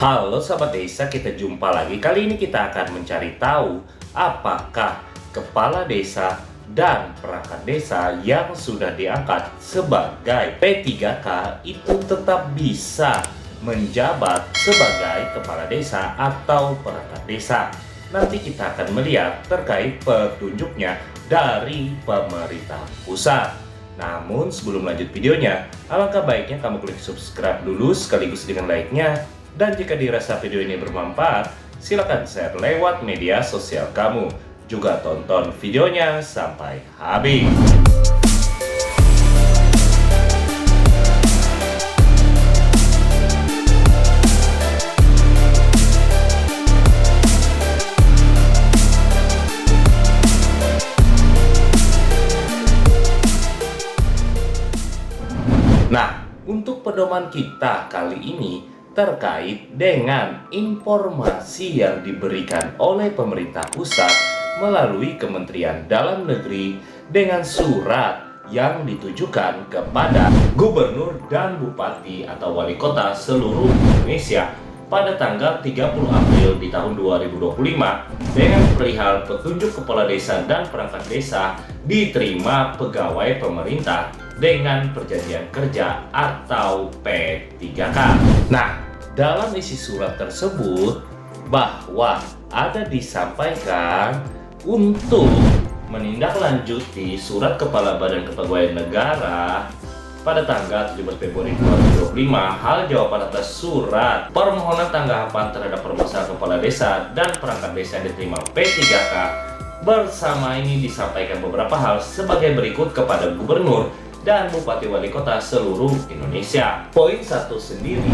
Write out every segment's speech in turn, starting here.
Halo sahabat desa, kita jumpa lagi. Kali ini kita akan mencari tahu apakah kepala desa dan perangkat desa yang sudah diangkat sebagai P3K itu tetap bisa menjabat sebagai kepala desa atau perangkat desa. Nanti kita akan melihat terkait petunjuknya dari pemerintah pusat. Namun sebelum lanjut videonya, alangkah baiknya kamu klik subscribe dulu sekaligus dengan like-nya. Dan jika dirasa video ini bermanfaat, silakan share lewat media sosial kamu. Juga tonton videonya sampai habis. Nah, untuk pedoman kita kali ini terkait dengan informasi yang diberikan oleh pemerintah pusat melalui Kementerian Dalam Negeri dengan surat yang ditujukan kepada gubernur dan bupati atau wali kota seluruh Indonesia pada tanggal 30 April di tahun 2025 dengan perihal petunjuk kepala desa dan perangkat desa diterima pegawai pemerintah dengan perjanjian kerja atau P3K. Nah, dalam isi surat tersebut bahwa ada disampaikan untuk menindaklanjuti surat Kepala Badan Kepegawaian Negara pada tanggal 17 Februari 2025 hal jawaban atas surat permohonan tanggapan terhadap permasalahan kepala desa dan perangkat desa yang diterima P3K. Bersama ini disampaikan beberapa hal sebagai berikut kepada gubernur dan bupati wali kota seluruh Indonesia. Poin 1 sendiri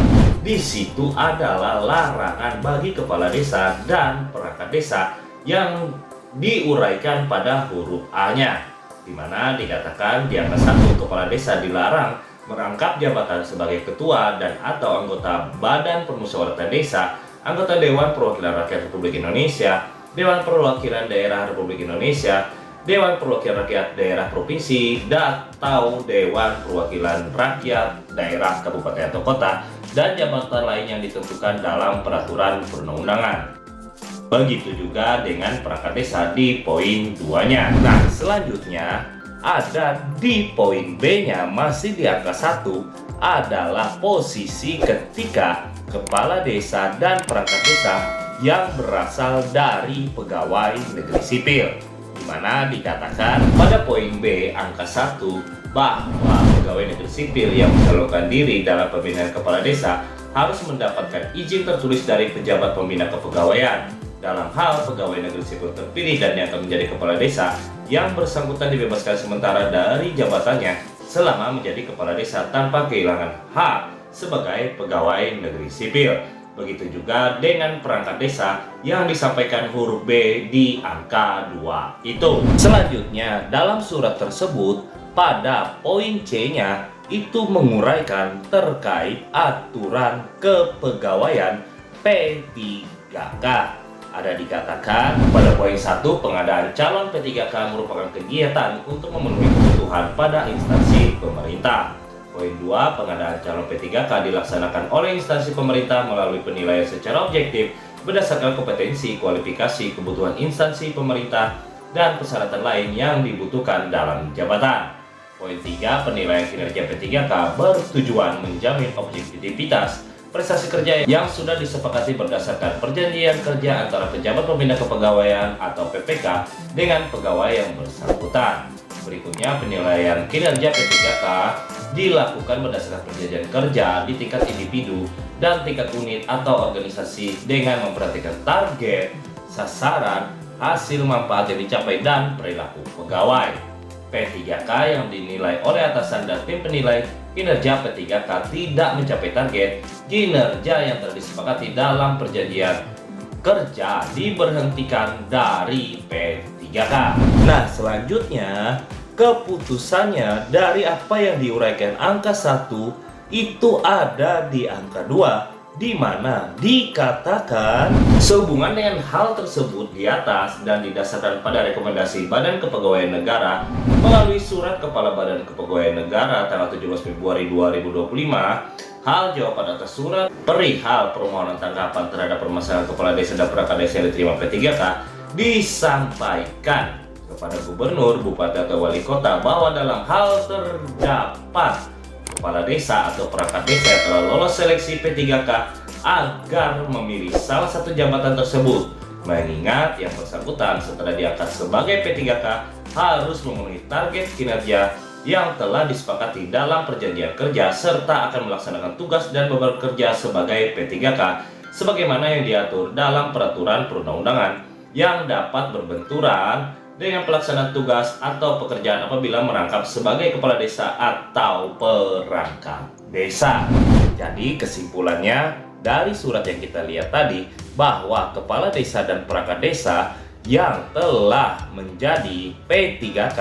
di situ adalah larangan bagi kepala desa dan perangkat desa yang diuraikan pada huruf A-nya, di mana dikatakan di angka 1 kepala desa dilarang merangkap jabatan sebagai ketua dan atau anggota Badan Permusyawaratan Desa, anggota Dewan Perwakilan Rakyat Republik Indonesia, Dewan Perwakilan Daerah Republik Indonesia, Dewan Perwakilan Rakyat Daerah Provinsi, atau Dewan Perwakilan Rakyat Daerah Kabupaten atau Kota, dan jabatan lain yang ditentukan dalam peraturan perundang-undangan. Begitu juga dengan perangkat desa di poin 2-nya. Nah, selanjutnya ada di poin B-nya masih di angka 1 adalah posisi ketika kepala desa dan perangkat desa yang berasal dari pegawai negeri sipil, di mana dikatakan pada poin B angka 1 bahwa pegawai negeri sipil yang mencalonkan diri dalam pemilihan kepala desa harus mendapatkan izin tertulis dari pejabat pembina kepegawaian. Dalam hal pegawai negeri sipil terpilih dan yang akan menjadi kepala desa, yang bersangkutan dibebaskan sementara dari jabatannya selama menjadi kepala desa tanpa kehilangan hak sebagai pegawai negeri sipil. Begitu juga dengan perangkat desa yang disampaikan huruf B di angka 2 itu. Selanjutnya, dalam surat tersebut pada poin C-nya itu menguraikan terkait aturan kepegawaian P3K. Ada dikatakan pada poin 1 pengadaan calon P3K merupakan kegiatan untuk memenuhi kebutuhan pada instansi pemerintah. Poin 2, pengadaan calon P3K dilaksanakan oleh instansi pemerintah melalui penilaian secara objektif berdasarkan kompetensi, kualifikasi, kebutuhan instansi pemerintah, dan persyaratan lain yang dibutuhkan dalam jabatan. Poin 3, penilaian kinerja P3K bertujuan menjamin objektivitas prestasi kerja yang sudah disepakati berdasarkan perjanjian kerja antara pejabat pembina kepegawaian atau PPK dengan pegawai yang bersangkutan. Berikutnya, penilaian kinerja P3K dilakukan berdasarkan perjanjian kerja di tingkat individu dan tingkat unit atau organisasi dengan memperhatikan target, sasaran, hasil manfaat yang dicapai, dan perilaku pegawai. P3K yang dinilai oleh atasan dan tim penilai kinerja P3K tidak mencapai target kinerja yang telah disepakati dalam perjanjian kerja diberhentikan dari P3K. Nah, selanjutnya keputusannya dari apa yang diuraikan angka 1 itu ada di angka 2 di mana dikatakan sehubungan dengan hal tersebut di atas dan didasarkan pada rekomendasi Badan Kepegawaian Negara melalui surat Kepala Badan Kepegawaian Negara tanggal 17 Februari 2025, hal jawaban atas surat perihal permohonan tanggapan terhadap permasalahan kepala desa dan perangkat desa yang diterima P3K disampaikan kepada gubernur, bupati atau wali kota bahwa dalam hal terdapat kepala desa atau perangkat desa yang telah lolos seleksi P3K agar memilih salah satu jabatan tersebut, mengingat yang bersangkutan setelah diangkat sebagai P3K harus memenuhi target kinerja yang telah disepakati dalam perjanjian kerja serta akan melaksanakan tugas dan bekerja sebagai P3K sebagaimana yang diatur dalam peraturan perundang-undangan yang dapat berbenturan dengan pelaksanaan tugas atau pekerjaan apabila merangkap sebagai kepala desa atau perangkat desa. Jadi kesimpulannya dari surat yang kita lihat tadi bahwa kepala desa dan perangkat desa yang telah menjadi P3K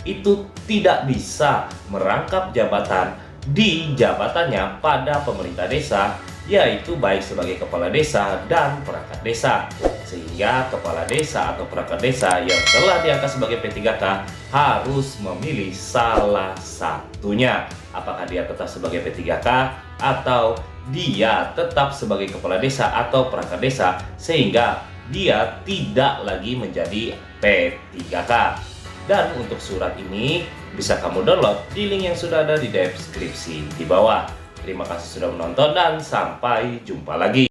itu tidak bisa merangkap jabatan di jabatannya pada pemerintah desa, yaitu baik sebagai kepala desa dan perangkat desa. Sehingga kepala desa atau perangkat desa yang telah diangkat sebagai P3K harus memilih salah satunya. Apakah dia tetap sebagai P3K atau dia tetap sebagai kepala desa atau perangkat desa, sehingga dia tidak lagi menjadi P3K. Dan untuk surat ini bisa kamu download di link yang sudah ada di deskripsi di bawah. Terima kasih sudah menonton dan sampai jumpa lagi.